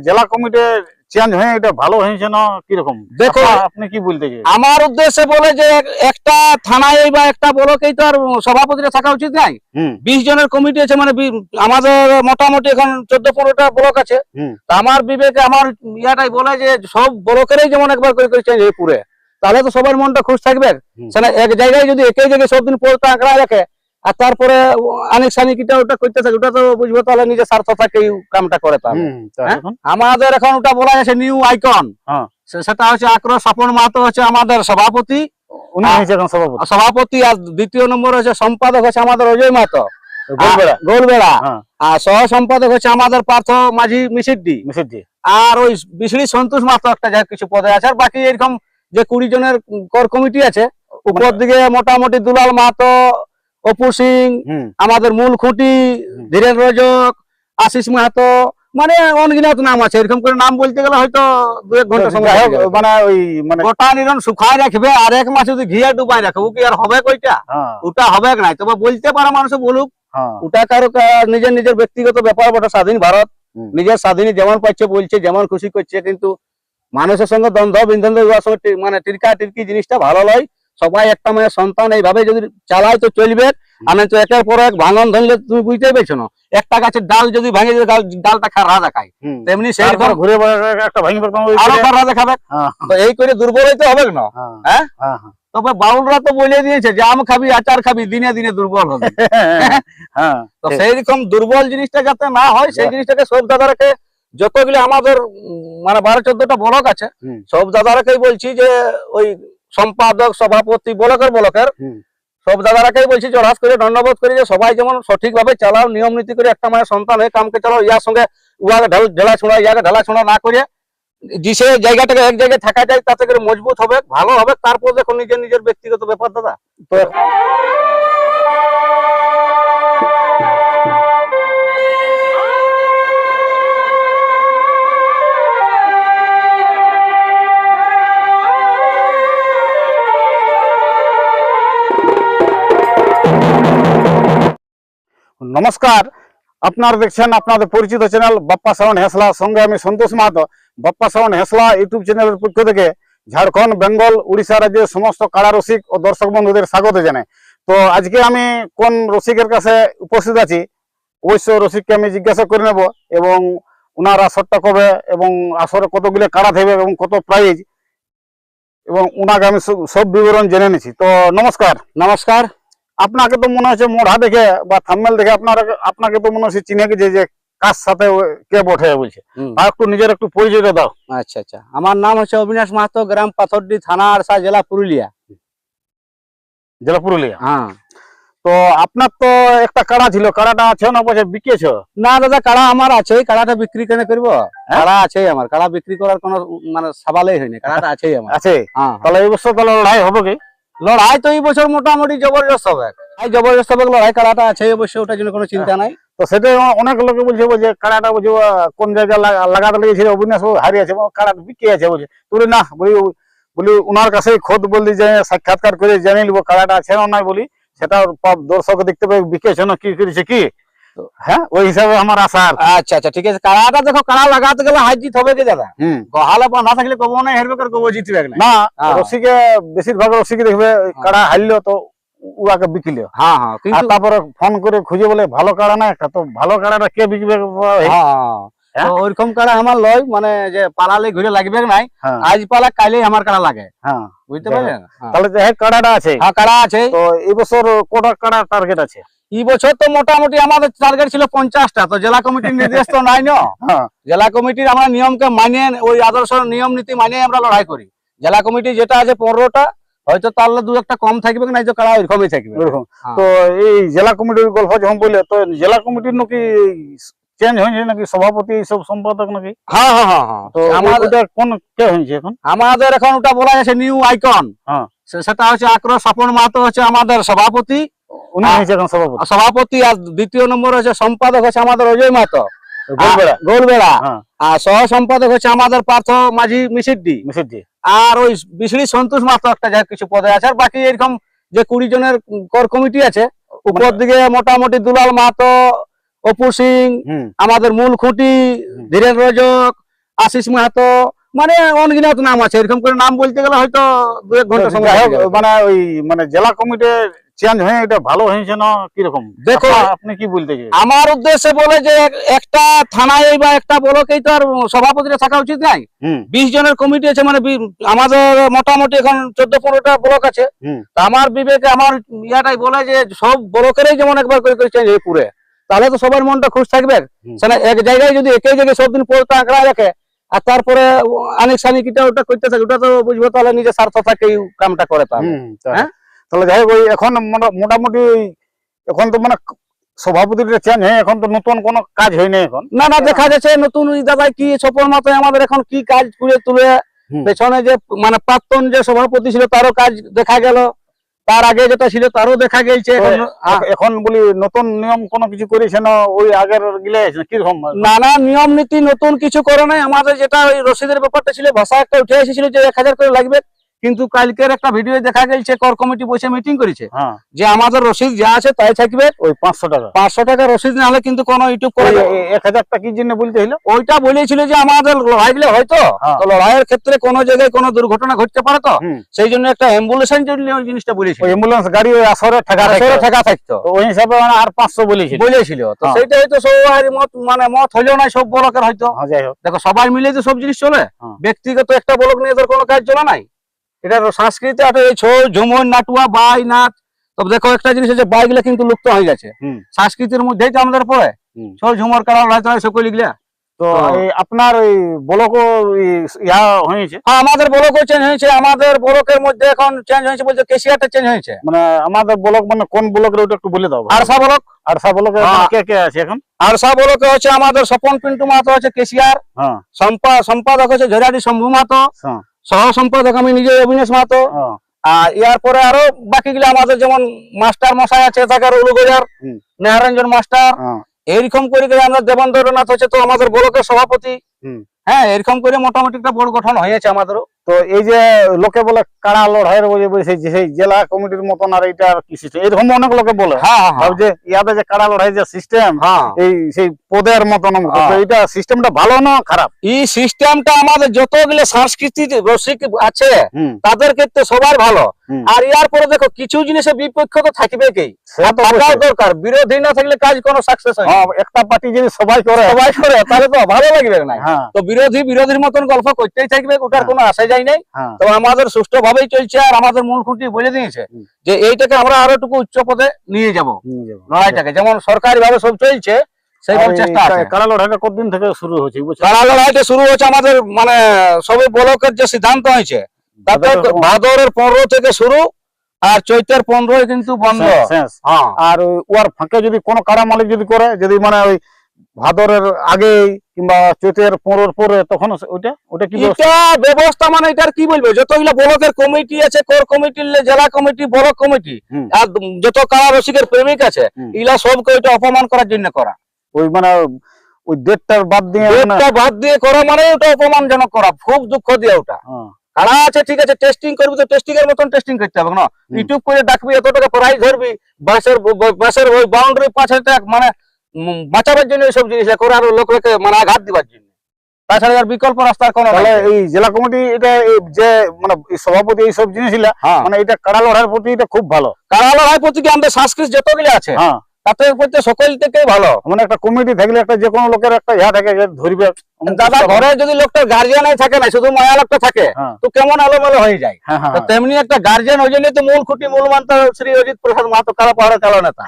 জেলা committee change হয়ে এটা ভালো হয়েছে না কিরকম? দেখো, আপনি কি বলতে চাই? আমার উদ্দেশ্যে বলে যে একটা থানায় বা একটা ব্লকেই তো আর সভাপতিরা থাকা উচিত নাই। 20 জনের কমিটি আছে, মানে আমাদের মোটামুটি এখন 14-15টা ব্লক আছে। তা আমার বিবেকে আমার ইয়াটাই বলে যে সব ব্লকেরই যেমন একবার করে চেঞ্জ হয়ে পুরে, তাহলে তো সবার মনটা খুশ থাকবে। সেটা এক জায়গায় যদি একই জায়গায় সবদিন পড়তে আঁকড়া রাখে আর তারপরে আনিক সানিক এটা ওটা করতে থাকে, ওটা তো বুঝবো তাহলে নিজের স্বার্থ থাকে এই কামটা করে। তাহলে আমাদের এখন ওটা বলা যাচ্ছে নিউ আইকন, সেটা হচ্ছে আক্রোশ স্বপন মাহাতো হচ্ছে আমাদের সভাপতি। সভাপতি আর দ্বিতীয় নম্বর হচ্ছে সম্পাদক হচ্ছে আমাদের অজয় মাহাতো গোলবেড়া, আর সহ সম্পাদক হচ্ছে আমাদের পার্থ মাঝি মিসিদ্দি, আর ওই বিশড়ি সন্তোষ মাহাতো একটা যা কিছু পদে আছে। আর বাকি এরকম যে 20 জনের কোর কমিটি আছে, উপর দিকে মোটামুটি দুলাল মাহাতো, অপু সিং, আমাদের মূল খুঁটি, ধীরেন রজক, আশিস মাহাতো, মানে অনগিনাত নাম আছে। এরকম করে নাম বলতে গেলে হয়তো 2-1 ঘন্টা সময় মানে ওই মানে গোটা নিরন শুকায় রাখবে আর এক মাস যদি ঘিয়া ডুবাই রাখবে, কি আর হবে কইটা? ওটা হবে নাই। তবে বলতে পারে মানুষ বলুক, ওটা কারো নিজের নিজের ব্যক্তিগত ব্যাপার বটে। স্বাধীন ভারত, নিজের স্বাধীনই যেমন পাচ্ছে বলছে, যেমন খুশি করছে, কিন্তু মানুষের সঙ্গে দ্বন্দ্ব বিন্ধন মানে টিরকা টিরকি জিনিসটা ভালো নয়। সবাই একটা মায়ের সন্তান, এইভাবে যদি চালায় তো চলবে। আমি তো একের পর এক ভাঙন ধরলে তুমি বুঝতেই পারছো না। একটা গাছের ডাল যদি ভাঙে ডালটা খারাপ দেখায়, তেমনি সেই ঘুরে আরো খারাপ দেখাবে। তো এই করে দুর্বল হইতে হবে না। হ্যাঁ, তবে বাউলরা তো বলে দিয়েছে যে আম খাবি আচার খাবি, দিনে দিনে দুর্বল হবে। তো সেই রকম দুর্বল জিনিসটা যাতে না হয়, সেই জিনিসটাকে সব দাদারাকে, যতগুলো আমাদের মানে 12-14টা ব্লক আছে, সব দাদারাকেই বলছি যে ওই সম্পাদক, সভাপতি, ব্লকের সব দাদারাকেই বলছি জোরহাত করে ধন্যবাদ করি যে সবাই যেমন সঠিক ভাবে চালাও, নিয়ম নীতি করে একটা মায়ের সন্তান হয়ে কামকে চালাও। ইয়ার সঙ্গে উহাকে ঢেলা ছোঁড়া, ইয়াকে ঢেলা ছোঁড়া না করে যে জায়গাটাকে এক জায়গায় থাকা যায়, তাতে করে মজবুত হবে, ভালো হবে। তারপর দেখো নিজের নিজের ব্যক্তিগত ব্যাপার দাদা। তো নমস্কার, আপনারা দেখছেন আপনাদের পরিচিত চ্যানেল বাপ্পা সাউন্ড হেসলা, সঙ্গে আমি সন্তোষ মাহাতো। বাপ্পা সাউন্ড হেসলা ইউটিউব চ্যানেলের পক্ষ থেকে ঝাড়খণ্ড, বেঙ্গল, উড়িষ্যা রাজ্যের সমস্ত কাড়া রসিক ও দর্শক বন্ধুদের স্বাগত জানাই। তো আজকে আমি কোন রসিকের কাছে উপস্থিত আছি, অবশ্য রসিককে আমি জিজ্ঞাসা করে নেব, এবং ওনার আসরটা কবে এবং আসরে কতগুলো কাড়া থাকবে এবং কত প্রাইজ, এবং ওনাকে আমি সব বিবরণ জেনে নিছি। তো নমস্কার। নমস্কার। আপনাকে তো মনে হচ্ছে মোড়া দেখে বা থাম্বনেল দেখে আপনাকে তো মনে হচ্ছে চিনে গেছে যে কার সাথে কে বটে বলছে। আর একটু নিজের একটু পরিচয় দাও। আচ্ছা আচ্ছা, আমার নাম হচ্ছে অবিনাশ মাহাতো, গ্রাম পাথরডি, থানা আরসা, জেলা পুরুলিয়া। হ্যাঁ। তো আপনার তো একটা কাড়া ছিল, কাড়াটা আছে না বলছে বিকেছ? না দাদা, কাড়া আমার আছে, কাড়াটা বিক্রি কেন করবো? কাড়া আছে আমার, কাড়া বিক্রি করার কোনো মানে সওয়ালই হয়নি, কাড়াটা আছেই আমার। আছে? তাহলে এই বছর তাহলে লড়াই হবে কি? লড়াই তো এই বছর মোটামুটি জবরদস্ত হবে, জবরদস্ত হবে লড়াই। কাড়াটা আছে অবশ্যই, ওটার জন্য কোনো চিন্তা নাই। তো সেটা অনেক লোকে বলছে যে কাড়াটা বলছে কোন জায়গায় লাগাতে লেগেছিল, অবিনাশ হারিয়েছে, কাড়াটা বিকে আছে বলছে। তুই না বলি ওনার কাছে খোদ বললি যে সাক্ষাৎকার করে জেনে নিবো কাড়াটা আছে না নাই বলি, সেটা দর্শক দেখতে পাবে বিকেছে না কি করেছে কি। হ্যাঁ, ওই হিসাবে আমার আশা। আচ্ছা আচ্ছা, ঠিক আছে। কাড়াটা দেখো, কাড়া লাগাতে গেলে হার জিত হবে কি দাদা? গহালে বাঁধা থাকলে কবো না হেরবে, কবো জিতবে না। রসিকে বেশিরভাগ রসিকে দেখবে কাড়া হারলো তো উহাকে বিকিলো। হ্যাঁ হ্যাঁ, আর তারপরে ফোন করে খুঁজে বলে ভালো কাড়া না একটা, তো ভালো কাড়াটা কে বিকবে? ওইরকম কাড়া আমার লয়, মানে যে পালালে ঘুরে লাগবে নাই, আজ পালা কাইলেই আমার কাড়া লাগে। হ্যাঁ, বুঝতে পারলেন? তাহলে কাড়াটা আছে? হ্যাঁ, কাড়া আছে। তো এই বছর কটা কাড়া টার্গেট আছে? এই বছর তো মোটামুটি আমাদের টার্গেট ছিল 50টা। তো জেলা কমিটির নির্দেশ তো নাই না। জেলা কমিটির আমরা নিয়মকে মানিয়ে, ওই আদর্শ নিয়ম নীতি মানিয়ে আমরা লড়াই করি। জেলা কমিটি যেটা আছে 15টা, হয়তো তাহলে 2-1টা কম থাকবে, নাই তো কাড়া ওইরকমই থাকবে। তো এই জেলা কমিটির গল্প যখন বললে, তো জেলা কমিটির নাকি চেঞ্জ হয়েছে নাকি, সভাপতি সব সম্পাদক নাকি? হ্যাঁ হ্যাঁ হ্যাঁ। তো আমাদের কোন কে হয়েছে এখন? আমাদের এখন ওটা বলা যাচ্ছে নিউ আইকন। সেটা হচ্ছে আক্রোশ স্বপন মাহাতো হচ্ছে আমাদের সভাপতি। সভাপতি, আর দ্বিতীয় নম্বর হচ্ছে সম্পাদক হচ্ছে আমাদের অজয় মাহাতো গোলবেড়া, আর সহ সম্পাদক হচ্ছে আমাদের পার্থ মাঝি মিসিদ্দি, আর ওই বিশড়ি সন্তোষ মাহাতো একটা যা কিছু পদে আছে। আর বাকি এরকম যে 20 জনের কোর কমিটি আছে, উপর দিকে মোটামুটি দুলাল মাহাতো, অপু সিং, আমাদের মূল খুঁটি, ধীরেন রজক, আশিস মাহাতো, মানে অনগিনাত নাম আছে, এরকম করে নাম বলতে গেলে হয়তো 2-1 ঘন্টা সময় যাই হোক, লেগে যাবে। মানে ওই মানে জেলা কমিটি চেঞ্জ হয়ে এটা ভালো হয়েছে না কিরকম? দেখো, আপনি কি বলতে চাই? আমার উদ্দেশ্যে বলে যে একটা থানায় বা একটা ব্লকেই তো আর সভাপতিরা থাকা উচিত নাই। 20 জনের কমিটি আছে, মানে আমাদের মোটামুটি এখন 14-15টা ব্লক আছে। তা আমার বিবেকে আমার ইয়াটাই বলে যে সব ব্লকেরই যেমন একবার করে চেঞ্জ হয়ে পুরে, তাহলে তো সবার মনটা খুশ থাকবে। সেটা এক জায়গায় যদি একই জায়গায় সব দিন পড়তে আঁকড়া রাখে আর তারপরে অনেক সানিকিটা ওটা করতে থাকে, ওটা তো বুঝবো তাহলে নিজের স্বার্থ থাকে এই কামটা করে তাহলে। হ্যাঁ, তাহলে যাই হোক, ওই এখন মোটামুটি এখন তো মানে সভাপতিটা চেঞ্জ হয়ে এখন তো নতুন কোনো কাজ হয়নি এখন। না দেখা যাচ্ছে নতুন ওই দাদা কি সফল মাথায় আমাদের এখন কি কাজ করে তুলে, পেছনে যে মানে প্রাক্তন যে সভাপতি ছিল তারও কাজ দেখা গেল, তার আগে যেটা ছিল তারও দেখা গেছে। এখন বলি নতুন নিয়ম কোনো কিছু করেছে না ওই আগের গিলে কিরকম? নানা নিয়ম নীতি নতুন কিছু করে নাই। আমাদের যেটা ওই রসিদের ব্যাপারটা ছিল, ভাষা একটা উঠে এসেছিল যে 1000 করে লাগবে, কিন্তু কালকের একটা ভিডিও দেখা গেছে কর কমিটি বসে মিটিং করেছে যে আমাদের রসিদ যা আছে তাই থাকবে, ওই 500 টাকা 500 টাকা রসিদ না হলে কিন্তু কোনো ইউটিউব করে 1000 টাকা কি জন্য বলতে হলো? ওইটা বলেছিল যে আমাদের লড়াই গুলো হয়তো তো লড়াইয়ের ক্ষেত্রে কোনো জায়গায় কোনো দুর্ঘটনা ঘটতে পারে, তো সেই জন্য একটা অ্যাম্বুলেন্সের জন্য ওই জিনিসটা বলেছিল। অ্যাম্বুলেন্স গাড়ি ওই আসরে ঠেকা থাকতো, ওই হিসাবে মানে আর 500 বলেছিল। তো সেইটা হয়তো সবাই মত হইলেও না সব ব্লকের হয়তো। দেখো সবাই মিলে তো সব জিনিস চলে, ব্যক্তিগত একটা ব্লক নিয়ে তোর কোনো কাজ চলে নাই। এটা সংস্কৃতি আছে, এই ছৌ ঝুমুর নাটুয়া বাই নাচ। তবে দেখো একটা জিনিস আছে, বাইগুলা কিন্তু লুপ্ত হয়ে গেছে, সংস্কৃতির মধ্যেই তো আমাদের পড়ে ছৌ ঝুমুর কারা সকল গুলা। তো আপনার ওই ব্লক ইয়া হয়েছে? হ্যাঁ, আমাদের ব্লকও চেঞ্জ হয়েছে। আমাদের ব্লকের মধ্যে এখন চেঞ্জ হয়েছে বলতে কেশিয়ারটা চেঞ্জ হয়েছে। মানে আমাদের ব্লক মানে কোন ব্লকের ওটা একটু বলে দাও। ARSA block. আরসা ব্লকে কে কে আছে এখন? আরসা ব্লকে হচ্ছে আমাদের স্বপন পিন্টু মাহাতো আছে কেশিয়ার, সম্পাদক হচ্ছে ঝরাডি শম্ভু মাহাতো, সহ সম্পাদক আমি নিজে অবিনাশ মাহাতো। আর ইয়ার পরে আরো বাকি গুলো আমাদের যেমন মাস্টার মশাই আছে থাকার উলুগজার নেহারঞ্জন মাস্টার, এইরকম করে আমরা দেবেন্দ্রনাথ হচ্ছে তো আমাদের ব্লকের সভাপতি। হ্যাঁ, এরকম করে মোটামুটি একটা বড় গঠন হয়েছে আমাদেরও। তো এই যে লোকে বলে কাড়া লড়াইয়ের সেই জেলা কমিটির মতন আর এইটা কি সিস্টেম, এরকম অনেক লোকে বলে যে ইয়াদের যে কাড়া লড়াই যে সিস্টেম এই সেই পদের মতন, এইটা সিস্টেমটা ভালো না খারাপ? এই সিস্টেমটা আমাদের যতগুলো সাংস্কৃতিক রসিক আছে তাদের ক্ষেত্রে সবার ভালো। আর ইয়ার পরে দেখো কিছু জিনিসের বিপক্ষ তো থাকবে কি, দরকার বিরোধী না থাকলে কাজ কোনো সাকসেস হয় না। একটা পার্টি যদি সবাই করে তাহলে তো ভালো লাগবে না। তো বিরোধীর মতন গল্প করতেই থাকবে, ওটার কোনো আশা যায় নাই। তো আমাদের সুষ্ঠু ভাবেই চলছে। আর আমাদের মূল খুঁটি বলে দিয়েছে যে এইটাকে আমরা আরো একটু উচ্চ পদে নিয়ে যাবো লড়াইটাকে, যেমন সরকারি ভাবে সব চলছে সেইভাবে চেষ্টা আছে। কাড়া লড়াইটা কতদিন থেকে শুরু হচ্ছে? কাড়া লড়াইটা শুরু হচ্ছে আমাদের মানে সবই ব্লকের যে সিদ্ধান্ত হয়েছে তাতে ভাদরের 15 থেকে শুরু আর চৈতের 15 কিন্তু বন্ধ। আর ওর ফাঁকে যদি কোনো কাড়া মালিক যদি করে, যদি মানে ওই ভাদরের আগে কিংবা চৈতের 15 পরে, তখন ওটা কি ব্যবস্থা? মানে এটার কি বলবো, যতগুলো ব্লকের কমিটি আছে, কোর কমিটি, জেলা কমিটি, ব্লক কমিটি আর যত কাড়া রসিকের প্রেমিক আছে, এগুলা সবকে ওইটা অপমান করার জন্য করা। ওই মানে ওই ডেটটার বাদ দিয়ে করা মানে ওটা অপমানজনক করা, খুব দুঃখ দিয়ে ওটা। কাড়া আছে ঠিক আছে, টেস্টিং করবি তো টেস্টিং এর মতন টেস্টিং করতে হবে না। ইউটিউব করে ডাকবি, এত টাকা প্রাইজ ধরবি, বাসের ওই বাউন্ডারি 5,000 টাকা মানে বাঁচাবার জন্য এইসব জিনিস করে, আর লোককে মানে আঘাত দিবার জন্য। তাছাড়া আর বিকল্প রাস্তার কোনো। এই জেলা কমিটি এটা যে মানে সভাপতি এইসব জিনিস মানে এটা কাড়া লড়াইয়ের প্রতি এটা খুব ভালো। কাড়া লড়াইয়ের প্রতি আমাদের সংস্কৃতি যতগুলো আছে তাতে সকল থেকেই ভালো। মানে একটা কমিটি থাকলে একটা যে কোনো লোকের একটা ইয়া থাকে যে ধরবে। দাদা ঘরে যদি লোকটার গার্জিয়ান থাকে না, শুধু মায়া লোকটা থাকে, তো কেমন আলোমেলো হয়ে যায়। তেমনি একটা গার্জিয়ান ওই জন্য তো মূল খুঁটি মূল মানতা শ্রী অজিত প্রসাদ মাহাতো কারা পাহাড়ে চালো নেতা।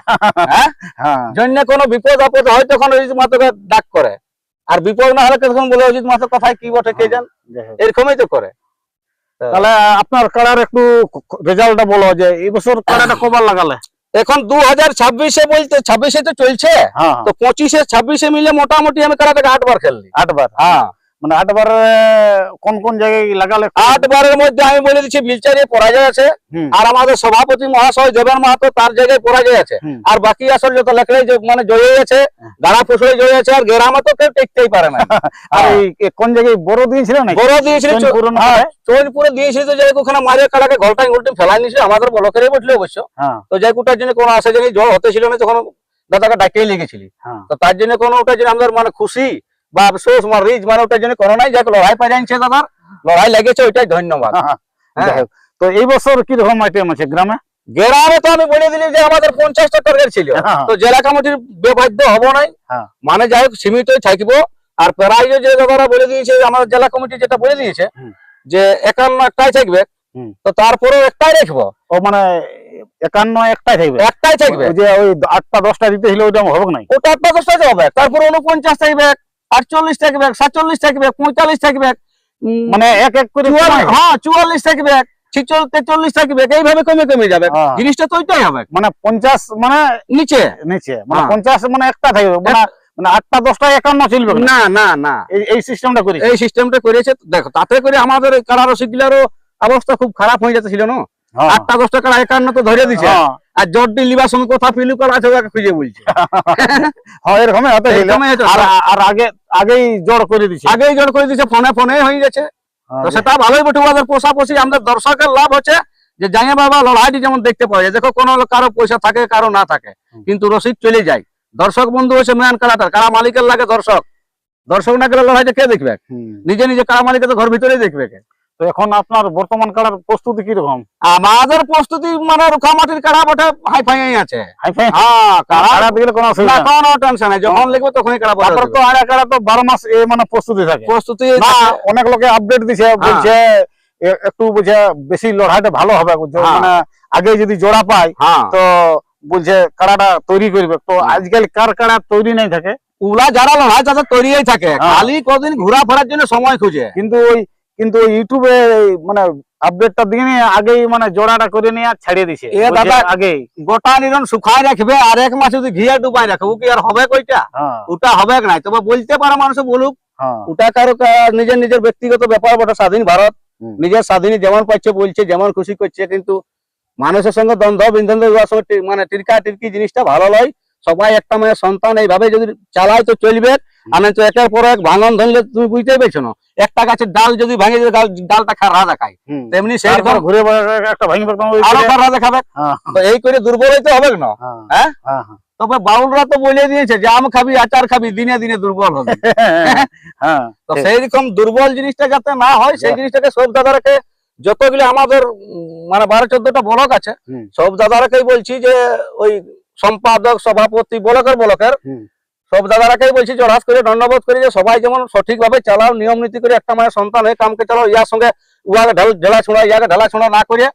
জন্য কোনো বিপদ আপদ হয় তখন অজিত মাহাতোকে ডাক করে, আর বিপদ না হলে তখন বলে অজিত মাহাতো কথায় কি বটে কে জান, এরকমই তো করে। তাহলে আপনার কাড়ার একটু রেজাল্টটা বলো যে এই বছর কাড়াটা কবার লাগালে? এখন 2026 বলতে 26 তো চলছে, তো 25-26 মিলে মোটামুটি আমি কারাটাকে 8 বার খেললি। 8 বার? মানে 8 বার কোন কোন জায়গায় লাগালে? 8 বারের মধ্যে আমি বলে দিচ্ছি বিলচারে পরাজয় আছে, আর আমাদের সভাপতি মহাশয় দেবেন মাহাতো তার জায়গায় পরাজয় আছে, আর বাকি আসল যত লেখলে মানে জয় আছে, গাড়া ফুসলে জয় আছে, আর গ্রামে তো কেউ টিকতেই পারে না। আর কোন জায়গায় বড় দিয়েছিল না? বড় দিয়েছিল চৈনপুরে দিয়েছিল, তো যাই ওখানে মারিয়া কাটাকে ঘলটাই উল্টে ফেলাই নিয়েছিল, আমাদের ব্লকেরই বসলে অবশ্য। তো যাই ওটার জন্য কোনো আসা জানি জল হতেছিল না, তখন দাদাকে ডাকেই লেগেছিলি, তো তার জন্য কোনো ওটার জন্য আমাদের মানে খুশি বা আফসোস বা রিজ মানে ওটার জন্য কোনো নাই, যাক লড়াই পাই যাচ্ছে দাদার, লড়াই লেগেছে, ওইটাই ধন্যবাদ। যাই হোক, তো এই বছর কি রকম আইটেম আছে গ্রামে? গ্রামে তো আমি বলে দিলি যে আমাদের 50টা টার্গেট ছিল, তো জেলা কমিটির বেবাধ্য হবো নাই, মানে যাই হোক সীমিতই থাকবো। আর প্রাইজ যে দাদারা বলে দিয়েছে, আমার জেলা কমিটি যেটা বলে দিয়েছে যে 51 একটাই থাকবে, তো তারপরেও একটাই রাখবো। ও মানে 51 একটাই থাকবে? একটাই থাকবে। যে ওই 8টা 10টা দিতে ছিল ওইটা হবে না? ওটা 8টা 10টা হবে, তারপর 49 থাকবে, 48 থাকবে, 47 থাকবে, 45 থাকবে, মানে এক এক করে? হ্যাঁ 44 থাকবে, 43 থাকবে, এইভাবে কমে কমে যাবে। জিনিসটা তো ওইটাই হবে, মানে 50 মানে নিচে নিচে মানে 50 মানে একটা থাকবে, মানে 8টা 10টা 51 চলবে না? না না, এই সিস্টেমটা করেছে? এই সিস্টেমটা করেছে। দেখো তাতে করে আমাদের কারা রসিকগুলারও অবস্থা খুব খারাপ হয়ে যাচ্ছিল না। 8টা 10টা কারা 51 তো ধরে দিছে, আর জর্দি লিবার সঙ্গে কথা ফিলু করা আছে ওকে খুঁজে বলছে। হ্যাঁ এরকমই হতে ছিল। আর আগেই জড় করে দিছে? আগেই জড় করে দিছে, ফোনে ফোনে হয়ে গেছে। তো সেটা ভালোই বটে, ওদের পোষাপোষি আমাদের দর্শকের লাভ হচ্ছে যে জাঙ্গিয়া বাবা লড়াইটি যেমন দেখতে পাওয়া যায়। দেখো কোনো কারো পয়সা থাকে কারো না থাকে, কিন্তু রসিদ চলে যায়। দর্শক বন্ধু হচ্ছে মেন কারাটার, কারা মালিকের লাগে দর্শক, দর্শক না গেলে লড়াইটা কে দেখবে? নিজে নিজে কারা মালিকের তো ঘর ভিতরেই দেখবে। তো এখন আপনার বর্তমান কাড়ার প্রস্তুতি কি রকম? আমাদের প্রস্তুতি মানে রুখামাটির কাড়া বটে হাই ফাই আছে। হ্যাঁ, কাড়া দিলে কোনো অসুবিধা না, কোনো টেনশন নাই, যখন লিখবে তখনই কাড়া বটে। তারপর তো আড়া কাড়া তো 12 মাস মানে প্রস্তুতি থাকে। প্রস্তুতি না, অনেক লোকে আপডেট দিছে, বলছে একটু বুঝে বেশি লড়াইটা ভালো হবে, মানে আগে যদি জোড়া পায় তো বলছে কাড়াটা তৈরি করবে। তো আজকাল কার কাড়া তৈরি নাই থাকে? উলা যারা লড়াই তাদের তৈরিই থাকে, খালি কদিন ঘোরা ফেরার জন্য সময় খুঁজে। কিন্তু ইউটিউবে মানে আপডেটটা দিয়ে নিয়ে আগেই মানে জোড়াটা করে নিয়ে ছাড়িয়ে দিছে। এ দাদা আগে গোটা নিরন শুকায় রাখবে, আর 1 মাস যদি ঘিয়া ডুবাই রাখবে, ও কি আর হবে? কইটা ওটা হবে নাই। তবে বলতে পারে মানুষ বলুক, ওটা কারো নিজের নিজের ব্যক্তিগত ব্যাপার বটে। স্বাধীন ভারত, নিজের স্বাধীন যেমন পাচ্ছে বলছে, যেমন খুশি করছে, কিন্তু মানুষের সঙ্গে দ্বন্দ্ব বিন্ধন মানে টিরকা টিরকি জিনিসটা ভালো নয়। সবাই একটা মেয়ে সন্তান এইভাবে যদি চালায় তো চলবে, আর তো একের পর এক ভাঙন ধরলে তুমি বুঝতেই পারছো না। একটা গাছের ডাল যদি ভাঙে ডালটা খারা দেখায়, তেমনি সেই ঘুরে একটা ভাঙবে আরো খারা দেখাবে। তো এই করে দুর্বল হইতে হবে না। হ্যাঁ, তবে বাউলরা তো বলে দিয়েছে যে আম খাবি আচার খাবি, দিনে দিনে দুর্বল হবে। তো সেই রকম দুর্বল জিনিসটা যাতে না হয়, সেই জিনিসটাকে সব দাদারাকে, যতগুলো আমাদের মানে 12-14টা ব্লক আছে, সব দাদারাকেই বলছি যে ওই সম্পাদক সভাপতি ব্লকের সব দাদারাকেই বলছি জড়াস করে ধন্যবাদ করি যে সবাই যেমন সঠিক ভাবে চালাও, নিয়ম নীতি করে একটা মায়ের সন্তান হয়ে কামকে চালাও। ইয়ার সঙ্গে উয়াকে ঢেলা ছোঁড়া, ইয়াকে ঢেলা ছোঁড়া না করে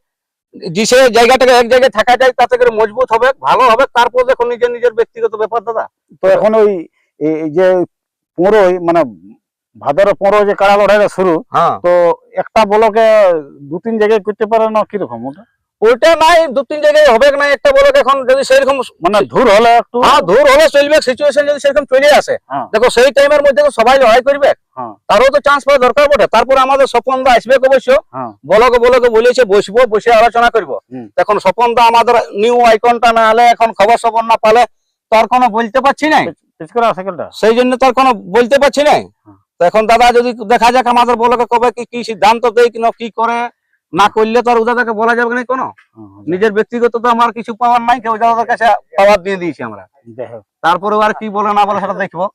যে জায়গাটাকে এক জায়গায় থাকা যায়, তাতে করে মজবুত হবে, ভালো হবে। তারপর দেখো নিজের নিজের ব্যক্তিগত ব্যাপার দাদা। তো এখন ওই যে 15 মানে ভাদর 15 যে কাড়া লড়াইটা শুরু, তো একটা ব্লকে 2-3 জায়গায় করতে পারে না? কিরকম ওটা? ওইটা নাই, 2-3 জায়গায় হবে না। একটা ব্লক এখন যদি সেরকম মানে ধুর হলে একটু, ধুর হলে চলবে, সিচুয়েশন যদি সেরকম চলে আসে, দেখো সেই টাইমের মধ্যে তো সবাই লড়াই করবে, তারও তো চান্স পাওয়া দরকার বটে। তারপর আমাদের স্বপনদা আসবে অবশ্য, ব্লকে বলেছে বসবো, বসে আলোচনা করবো। এখন স্বপনদা আমাদের নিউ আইকনটা না হলে, এখন খবর সবর না পালে তার কোনো বলতে পারছি না, সেই জন্য তার কোনো বলতে পারছি না। তো এখন দাদা যদি দেখা যাক আমাদের ব্লকে কবে কি সিদ্ধান্ত দেয়, কি করে না করলে তো আর দাদাকে বলা যাবে না কোনো। নিজের ব্যক্তিগত তো আমার কিছু পাওয়ার নাই, কেউ দাদার কাছে পাওয়ার দিয়ে দিয়েছি আমরা। তারপরে আর কি বলে না বলে সেটা দেখবো।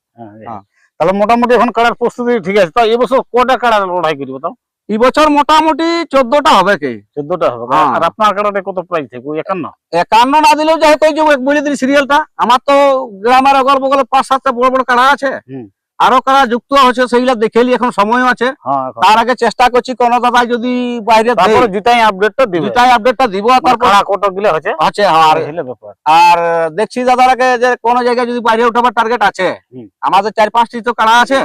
তাহলে মোটামুটি এখন কাড়ার প্রস্তুতি ঠিক আছে। তো এবছর কটা কাড়ার লড়াই করবো? তাও এই বছর মোটামুটি 14টা হবে। কি 14টা হবে? আর আপনার কাড়াটা কত প্রাইস থাকবে? 51 না দিলেও যাই হোক, বলে দিই সিরিয়ালটা। আমার তো গ্রামের অগল বগলে 5-7টা বড় বড় কাড়া আছে, আরো কারা যুক্ত হচ্ছে, সেইগুলা দেখেলি, এখন সময় আছে। তার আগে চেষ্টা করছি কোন দাদা যদি বাইরে জুতাই আপডেটটা দিব। আর দেখছি দাদারাকে যে কোন জায়গায় যদি বাইরে উঠাবার টার্গেট আছে, আমাদের 4-5টি তো কাড়া আছে,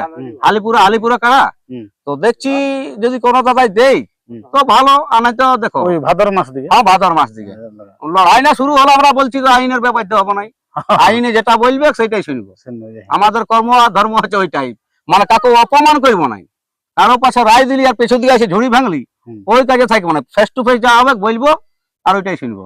আলিপুরা কাড়া। তো দেখছি যদি কোন দাদাই দেই তো ভালো, আনাই তো দেখো ওই ভাদর মাস দিকে। ভাদর মাস দিকে লড়াই না শুরু হলো, আমরা বলছি তো আইনের ব্যাপার তো হবো নাই। আইনে যেটা বলবে সেটাই শুনবো। আমাদের কর্ম আর ধর্ম হচ্ছে ওইটাই, মানে কাকে অপমান করবো নাই, কারো পাশে রায় দিলি আর পেছন দিকে এসে ঝুড়ি ভাঙলি, ওই কাজে থাকবো না। ফেস টু ফেস যা হবে বলবো, আর ওইটাই শুনবো।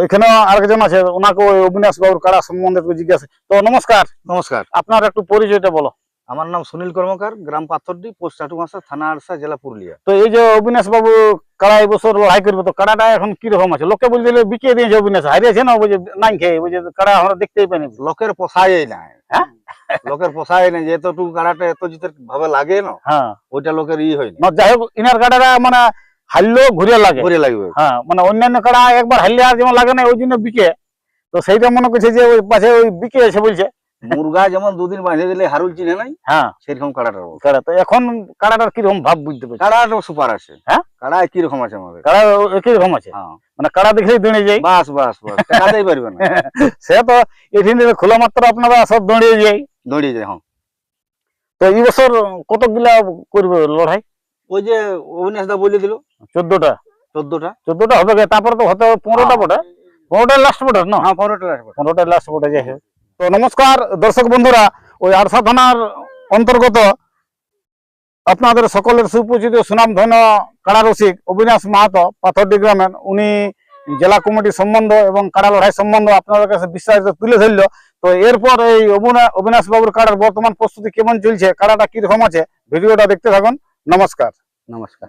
এখানে আরেকজন আছে, ওনাকে অবিনাশ বাবুর কাড়া সম্বন্ধে জিজ্ঞাসা। তো নমস্কার। নমস্কার। আপনার একটু পরিচয়টা বলো। আমার নাম সুনীল কর্মকার, গ্রাম পাথরডি, পোস্ট চাটুমাসা, থানা আরসা, জেলা পুরুলিয়া। তো এই যে অবিনাশ বাবু কাড়া এই বছর লড়াই করবে, তো কাড়াটা এখন কি রকম আছে? লোকে বলছিল বিকিয়ে দিয়েছে, অবিনাশ হারিয়েছে না, বুঝে নাই খেয়ে, বুঝে কাড়া আমরা দেখতেই পাইনি। লোকের পোষায় নাই। লোকের পোষায় না যে এতটুকু কাড়াটা এত জিতের ভাবে লাগে না, হ্যাঁ ওইটা লোকের হয় না, না, যাই হোক ইনার কাড়াটা মানে হারলেও ঘুরে লাগে। ঘুরে লাগবে। হ্যাঁ মানে অন্যান্য কাড়া একবার হারলে আর যেমন লাগে না ওই জন্য বিকে, তো সেইটা মনে করছে যে ওই পাশে ওই বিকে এসে বলছে। মুরগা যেমন দুদিন বাঁধে দিলে হারুল চিনে নাই, হ্যাঁ সেরকম কাড়াটার অবস্থা। কাড়া তো এখন কাড়াটার কিরকম ভাব বুঝতে পারছি? কাড়াটা সুপার আছে। হ্যাঁ? কাড়া কি রকম আছে আমাদের? কাড়া একই রকম আছে, হ্যাঁ মানে কাড়া দেখলেই দৌড়ে যায়। বাস বাস বাস, টাকাতেই পারবে না, সে তো এখানে খোলা মাত্র আপনারা সব দৌড়িয়ে যায়। দৌড়িয়ে যায়। হ্যাঁ তো এই বছর কতগুলা করবে লড়াই? ওই যে অবিনাশ দা বলে দিল 14টা 14টা। হবে গে, তারপরে তো হতে হবে 15টা বটে, 15টা লাস্ট বটে না? হ্যাঁ 15টা লাগবে। 15টা লাস্ট বটে যাই হোক। তো নমস্কার দর্শক বন্ধুরা, ওই আরসা থানার অন্তর্গত আপনাদের সকলের সুপরিচিত সুনামধন্য কাড়া রসিক অবিনাশ মাহাতো পাথরডি গ্রামের, উনি জেলা কমিটি সম্বন্ধ এবং কাড়া লড়াই সম্বন্ধ আপনাদের কাছে বিস্তারিত তুলে ধরল। তো এরপর এই অবিনাশ বাবুর কাড়ার বর্তমান প্রস্তুতি কেমন চলছে, কাড়াটা কিরকম আছে, ভিডিওটা দেখতে থাকুন। নমস্কার। নমস্কার।